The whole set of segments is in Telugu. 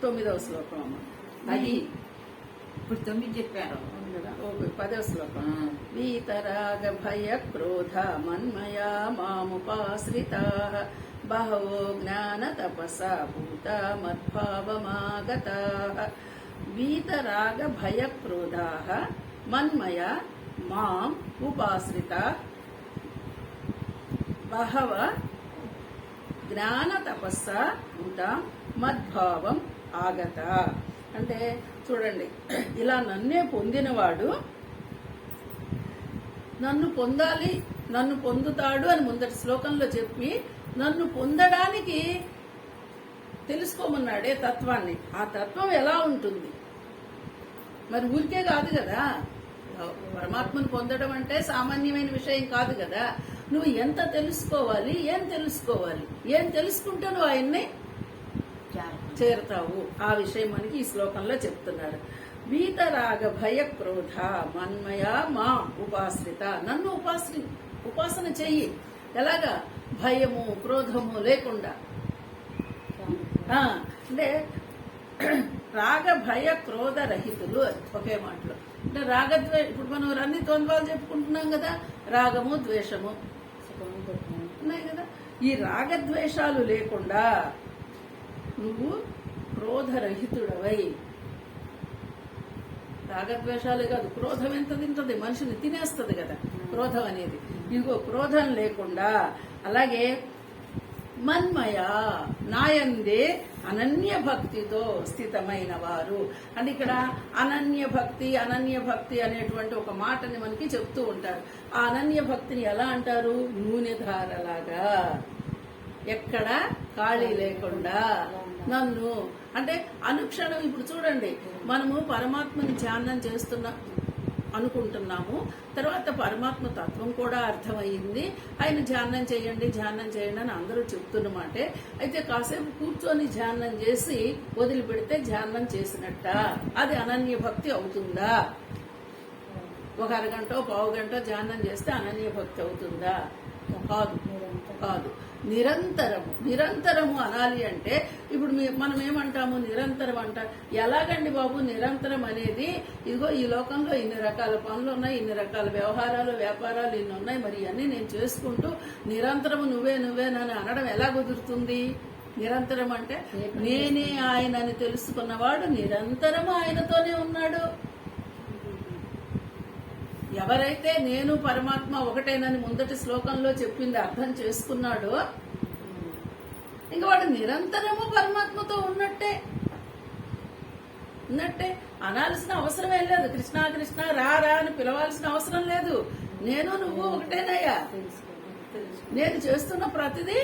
9వ శ్లోకం అమ్మ. అది ఇప్పుడు 9 చెప్పారు కదా. 10వ శ్లోకం. వీతరాగ భయ క్రోధ మన్మయా మాముపాశ్రితాః బహవో జ్ఞాన తపసా భూత మద్భావమాగతాః. వీతరాగ భయ క్రోధాః మన్మయా మాం ఉపాశ్రితాః బహవ జ్ఞాన తపస్సా భూత మద్భావం ఆగత. అంటే చూడండి, ఇలా నన్నే పొందినవాడు నన్ను పొందాలి, నన్ను పొందుతాడు అని ముందటి శ్లోకంలో చెప్పి నన్ను పొందడానికి తెలుసుకోమన్నాడే తత్వాన్ని. ఆ తత్వం ఎలా ఉంటుంది? మరి ఊరికే కాదు కదా. పరమాత్మను పొందడం అంటే సామాన్యమైన విషయం కాదు కదా. నువ్వు ఎంత తెలుసుకోవాలి, ఏం తెలుసుకోవాలి, ఏం తెలుసుకుంటే నువ్వు ఆయన్ని చేరుతావు. ఆ విషయం మనకి ఈ శ్లోకంలో చెప్తున్నారు. వీతరాగ భయ క్రోధ మన్మయ మా ఉపాశ్రిత. నన్ను ఉపాసన చెయ్యి. ఎలాగా? భయము క్రోధము లేకుండా. అంటే రాగ భయ క్రోధ రహితులు ఒకే మాటలో. అంటే రాగద్వేష, ఇప్పుడు మనం అన్ని ద్వంద్వాలు చెప్పుకుంటున్నాం కదా, రాగము ద్వేషము ఉన్నాయి కదా. ఈ రాగద్వేషాలు లేకుండా నువ్వు క్రోధరహితుడవై, రాగద్వేషాలే కాదు, క్రోధం ఎంత తింటది, మనిషిని తినేస్తుంది కదా క్రోధం అనేది. ఇదిగో క్రోధం లేకుండా, అలాగే మన్మయ నాయందే అనన్య భక్తితో స్థితమైన వారు. అని ఇక్కడ అనన్య భక్తి అనేటువంటి ఒక మాటని మనకి చెప్తూ ఉంటారు. ఆ అనన్య భక్తిని ఎలా అంటారు? నూనె ధారలాగా, ఎక్కడ ఖాళీ లేకుండా నన్ను. అంటే అనుక్షణం, ఇప్పుడు చూడండి, మనము పరమాత్మని ధ్యానం అనుకుంటున్నాము. తర్వాత పరమాత్మ తత్వం కూడా అర్థమయ్యింది. ఆయన ధ్యానం చేయండి అని అందరూ చెప్తున్నమాటే. అయితే కాసేపు కూర్చొని ధ్యానం చేసి వదిలిపెడితే ధ్యానం చేసినట్ట. అది అనన్య భక్తి అవుతుందా? ఒక అరగంట పావు గంట ధ్యానం చేస్తే అనన్య భక్తి అవుతుందా? కాదు. నిరంతరము అనాలి అంటే ఇప్పుడు మనం ఏమంటాము? నిరంతరం అంటారు. ఎలాగండి బాబు నిరంతరం అనేది? ఇదిగో ఈ లోకంలో ఇన్ని రకాల పనులు ఉన్నాయి, ఇన్ని రకాల వ్యవహారాలు వ్యాపారాలు ఇన్ని ఉన్నాయి, మరి ఇవన్నీ నేను చేసుకుంటూ నిరంతరము నువ్వేనని అనడం ఎలా కుదురుతుంది? నిరంతరం అంటే నేనే ఆయనని తెలుసుకున్నవాడు నిరంతరము ఆయనతోనే ఉన్నాడు. ఎవరైతే నేను పరమాత్మ ఒకటేనని ముందటి శ్లోకంలో చెప్పింది అర్థం చేసుకున్నాడో ఇంకా వాడు నిరంతరము పరమాత్మతో ఉన్నట్టే. అనాల్సిన అవసరమే లేదు. కృష్ణ కృష్ణ రా అని పిలవాల్సిన అవసరం లేదు. నేను నువ్వు ఒకటేనయ్యా. నేను చేస్తున్న ప్రతిదీ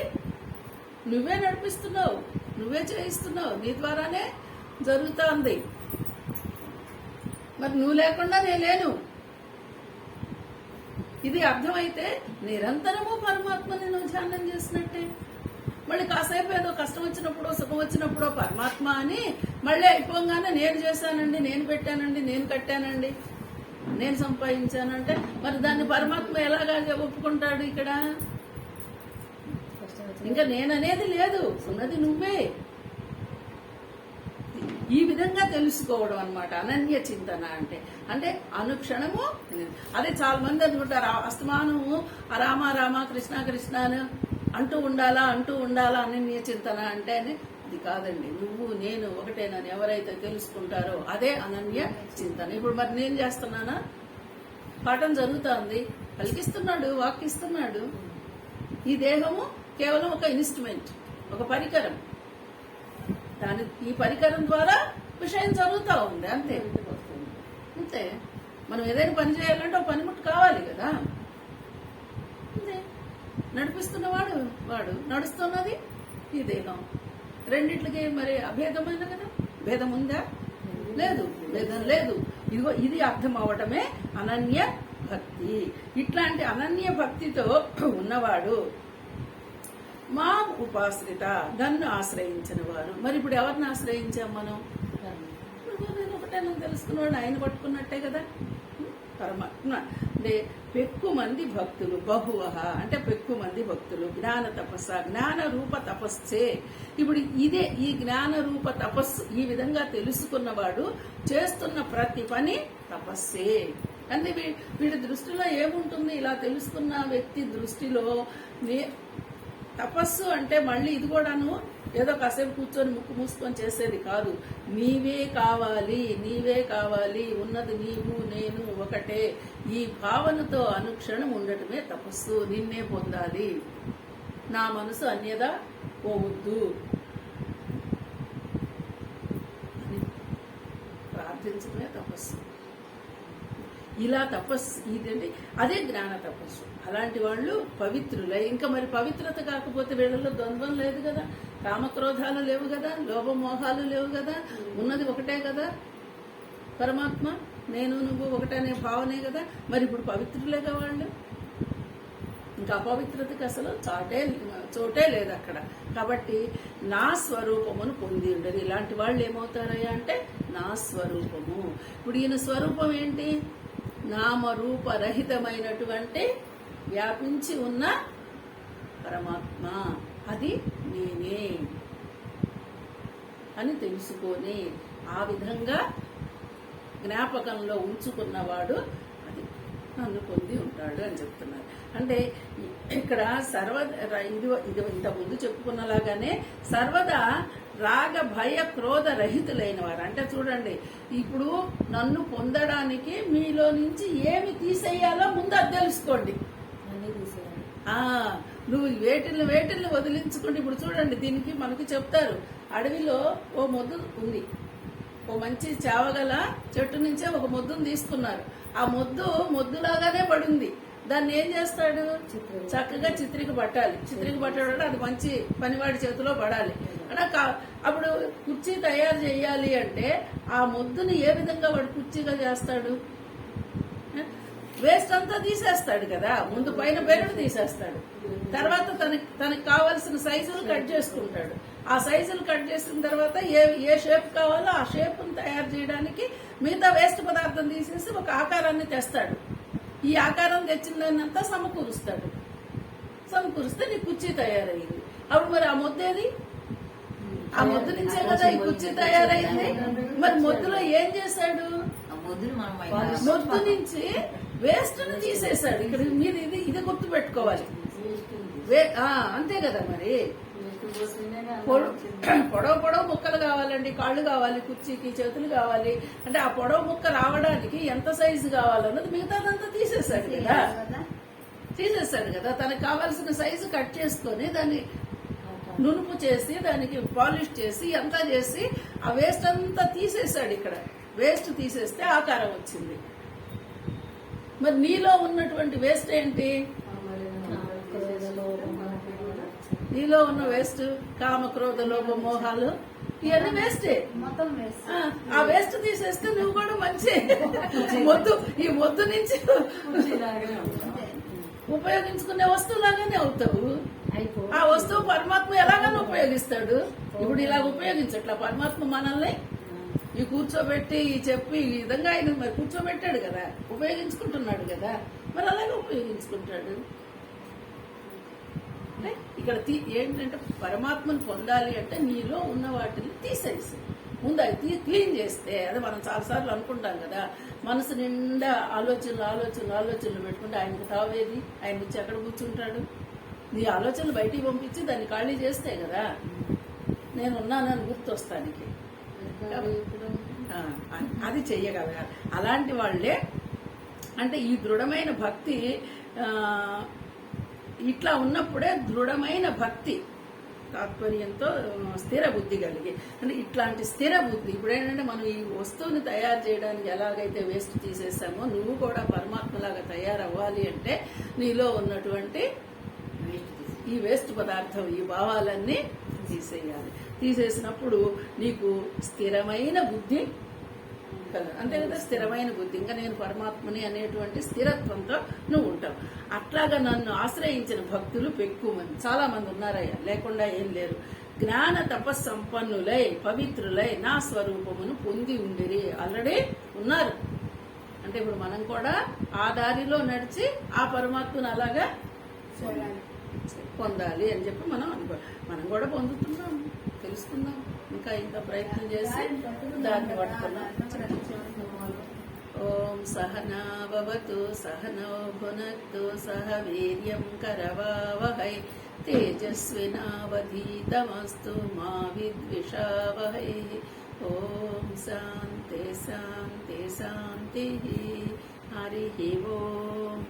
నువ్వే నడిపిస్తున్నావు, నువ్వే చేయిస్తున్నావు, నీ ద్వారానే జరుగుతోంది. మరి నువ్వు లేకుండా నేను లేను. ఇది అర్థమైతే నిరంతరము పరమాత్మని నువ్వు ధ్యానం చేసినట్టే. మళ్ళీ కాసేపు ఏదో కష్టం వచ్చినప్పుడో సుఖం వచ్చినప్పుడో పరమాత్మ అని మళ్ళీ అయిపోగానే నేను చేశానండి, నేను పెట్టానండి, నేను కట్టానండి, నేను సంపాదించానంటే మరి దాన్ని పరమాత్మ ఎలాగా ఒప్పుకుంటాడు? ఇక్కడ ఇంకా నేననేది లేదు, ఉన్నది నువ్వే. ఈ విధంగా తెలుసుకోవడం అన్నమాట అనన్య చింతన అంటే. అంటే అనుక్షణము అదే చాలా మంది అనుకుంటారు అస్తమానము రామ రామ కృష్ణ కృష్ణ అంటూ ఉండాలా అనన్య చింతన అంటే. అది కాదండి. నువ్వు నేను ఒకటేనని ఎవరైతే తెలుసుకుంటారో అదే అనన్య చింతన. ఇప్పుడు మరి నేను చేస్తున్నానా? పాఠం జరుగుతోంది, పలికిస్తున్నాడు, వాక్కిస్తున్నాడు. ఈ దేహము కేవలం ఒక ఇన్స్ట్రుమెంట్, ఒక పరికరం. ఈ పరికరం ద్వారా విషయం జరుగుతూ ఉంది, అంతే. మనం ఏదైనా పని చేయాలంటే ఒక పనిముట్టు కావాలి కదా. అంతే. నడిపిస్తున్నవాడు వాడు, నడుస్తున్నది ఈ దేహం. రెండిట్లకి మరి అభేదమైన కదా. భేదం ఉందా? లేదు, భేదం లేదు. ఇదిగో ఇది అర్థం అవటమే అనన్య భక్తి. ఇట్లాంటి అనన్య భక్తితో ఉన్నవాడు మా ఉపాశ్రిత, నన్ను ఆశ్రయించిన వారు. మరి ఇప్పుడు ఎవరిని ఆశ్రయించాం మనం? నేను ఒకటే నన్ను తెలుసుకున్నవాడు ఆయన పట్టుకున్నట్టే కదా. పరమాత్మ అంటే పెక్కు మంది భక్తులు, బహువహ అంటే పెక్కు మంది భక్తులు, జ్ఞాన తపస్స జ్ఞాన రూప తపస్సే. ఇప్పుడు ఇదే ఈ జ్ఞాన రూప తపస్సు ఈ విధంగా తెలుసుకున్నవాడు చేస్తున్న ప్రతి పని తపస్సే. అంటే వీడి దృష్టిలో ఏముంటుంది, ఇలా తెలుసుకున్న వ్యక్తి దృష్టిలో తపస్సు అంటే మళ్ళీ ఇది కూడాను ఏదో కాసేపు కూర్చొని ముక్కు మూసుకొని చేసేది కాదు. నీవే కావాలి, ఉన్నది నీవు నేను ఒకటే, ఈ భావనతో అనుక్షణం ఉండటమే తపస్సు. నిన్నే పొందాలి, నా మనసు అన్యదా పోవద్దు అని ప్రార్థించడమే తపస్సు. ఇలా తపస్సు ఇదండి, అదే జ్ఞాన తపస్సు. అలాంటి వాళ్ళు పవిత్రులై, ఇంకా మరి పవిత్రత కాకపోతే వీళ్ళలో ద్వంద్వం లేదు కదా, కామక్రోధాలు లేవు కదా, లోభమోహాలు లేవు కదా, ఉన్నది ఒకటే కదా పరమాత్మ, నేను నువ్వు ఒకటనే భావనే కదా. మరి ఇప్పుడు పవిత్రులేగా వాళ్ళు, ఇంకా అపవిత్రతకి అసలు చోటే లేదు అక్కడ. కాబట్టి నా స్వరూపమును పొంది ఉండదు. ఇలాంటి వాళ్ళు ఏమవుతారయ్యా అంటే నా స్వరూపము. ఇప్పుడు ఈయన స్వరూపం ఏంటి, నామరూపరహితమైనటువంటి వ్యాపించి ఉన్న పరమాత్మ, అది నేనే అని తెలుసుకొని ఆ విధంగా జ్ఞాపకంలో ఉంచుకున్నవాడు అది నన్ను పొంది ఉంటాడు అని చెప్తున్నారు. అంటే ఇక్కడ ఇది ఇంతకుముందు చెప్పుకున్నలాగానే సర్వదా రాగ భయ క్రోధ రహితులైన వారు. అంటే చూడండి, ఇప్పుడు నన్ను పొందడానికి మీలో నుంచి ఏమి తీసేయాలో ముందు అది తెలుసుకోండి. నువ్వు వేటిల్ని వదిలించుకుంటే, ఇప్పుడు చూడండి దీనికి మనకి చెప్తారు, అడవిలో ఓ మొద్దు ఉంది, ఓ మంచి చావగల చెట్టు నుంచే ఒక మొద్దును తీసుకున్నారు. ఆ మొద్దులాగానే పడింది. దాన్ని ఏం చేస్తాడు, చక్కగా చిత్రికి పట్టాడు. అది మంచి పనివాడి చేతిలో పడాలి. అప్పుడు కుర్చీ తయారు చేయాలి అంటే ఆ మొద్దుని ఏ విధంగా వాడు కుర్చీగా చేస్తాడు, వేస్ట్ అంతా తీసేస్తాడు కదా, ముందు పైన బెరడు తీసేస్తాడు, తర్వాత తనకి కావాల్సిన సైజులు కట్ చేసుకుంటాడు. ఆ సైజులు కట్ చేసిన తర్వాత ఏ షేప్ కావాలో ఆ షేప్ను తయారు చేయడానికి మిగతా వేస్ట్ పదార్థం తీసేసి ఒక ఆకారాన్ని తెస్తాడు. ఈ ఆకారం తెచ్చిన దాన్నంతా సమకూరిస్తే నీ కుర్చీ తయారయ్యింది. అప్పుడు మరి ఆ మొద్దేది, ఆ మొద్దు నుంచే కదా ఈ కుర్చీ తయారైంది. మరి మొద్దులో ఏం చేశాడు, మొద్దు నుంచి వేస్ట్ ను తీసేశాడు. ఇక్కడ మీరు ఇది గుర్తు పెట్టుకోవాలి. అంతే కదా, మరి పొడవు ముక్కలు కావాలండి, కాళ్ళు కావాలి, కుర్చీకి చేతులు కావాలి. అంటే ఆ పొడవు ముక్క రావడానికి ఎంత సైజు కావాలన్నది మిగతాదంతా తీసేశాడు కదా. తనకు కావాల్సిన సైజు కట్ చేసుకొని దాన్ని నునుపు చేసి దానికి పాలిష్ చేసి అంతా చేసి ఆ వేస్ట్ అంతా తీసేశాడు. ఇక్కడ వేస్ట్ తీసేస్తే ఆకారం వచ్చింది. మరి నీలో ఉన్నటువంటి వేస్ట్ ఏంటి, నీలో ఉన్న వేస్ట్ కామ క్రోధ లోభ మోహాలు, ఇవన్నీ వేస్టే. ఆ వేస్ట్ తీసేస్తే నువ్వు కూడా మంచి ఈ మొద్దు నుంచి ఉపయోగించుకునే వస్తువులాగానే అవుతావు. ఆ వస్తువు పరమాత్మ ఎలాగైనా ఉపయోగిస్తాడు. ఇప్పుడు ఇలా ఉపయోగించట్లా పరమాత్మ మనల్ని ఈ కూర్చోబెట్టి చెప్పి ఈ విధంగా ఆయన మరి కూర్చోబెట్టాడు కదా, ఉపయోగించుకుంటున్నాడు కదా, మరి అలాగే ఉపయోగించుకుంటాడు. అంటే ఇక్కడ ఏంటంటే పరమాత్మను పొందాలి అంటే నీలో ఉన్న వాటిని తీసేసి ముందు అది క్లీన్ చేస్తే, అదే మనం చాలాసార్లు అనుకుంటాం కదా, మనసు నిండా ఆలోచనలు పెట్టుకుంటే ఆయనకు తావేది, ఆయన వచ్చి ఎక్కడ కూర్చుంటాడు. నీ ఆలోచనలు బయటికి పంపించి దాన్ని ఖాళీ చేస్తే కదా నేను ఉన్నానని గుర్తొస్తానికి అది చెయ్యగలగాలి. అలాంటి వాళ్లే అంటే ఈ దృఢమైన భక్తి, ఇట్లా ఉన్నప్పుడే దృఢమైన భక్తి తాత్పర్యంతో స్థిర బుద్ధి కలిగి, అంటే ఇట్లాంటి స్థిర బుద్ధి. ఇప్పుడు ఏంటంటే మనం ఈ వస్తువుని తయారు చేయడానికి ఎలాగైతే వేస్ట్ తీసేసామో నువ్వు కూడా పరమాత్మలాగా తయారవ్వాలి అంటే నీలో ఉన్నటువంటి ఈ వేస్ట్ పదార్థం, ఈ భావాలన్నీ తీసేయాలి. తీసేసినప్పుడు నీకు స్థిరమైన బుద్ధి కదా, అంతే కదా, స్థిరమైన బుద్ధి. ఇంకా నేను పరమాత్మని అనేటువంటి స్థిరత్వంతో నువ్వు ఉంటావు. అట్లాగా నన్ను ఆశ్రయించిన భక్తులు ఎక్కువ మంది, చాలా మంది ఉన్నారయ్యా, లేకుండా ఏం లేరు. జ్ఞాన తపస్సంపన్నులై పవిత్రులై నా స్వరూపమును పొంది ఉండిరి. ఆల్రెడీ ఉన్నారు అంటే ఇప్పుడు మనం కూడా ఆ దారిలో నడిచి ఆ పరమాత్మను అలాగా పొందాలి అని చెప్పి మనం అనుకో, మనం కూడా పొందుతున్నాం, తెలుసుకుందాం, ఇంకా ప్రయత్నం చేసి దాన్ని పట్టుకున్నాం. ఓం సహనా భవతు సహనో భునక్తు సహ వీర్యం కరవావహై తేజస్వినావధీతమస్తు మా విద్విషావహై. ఓం శాంతి శాంతి శాంతి. హరి ఓం.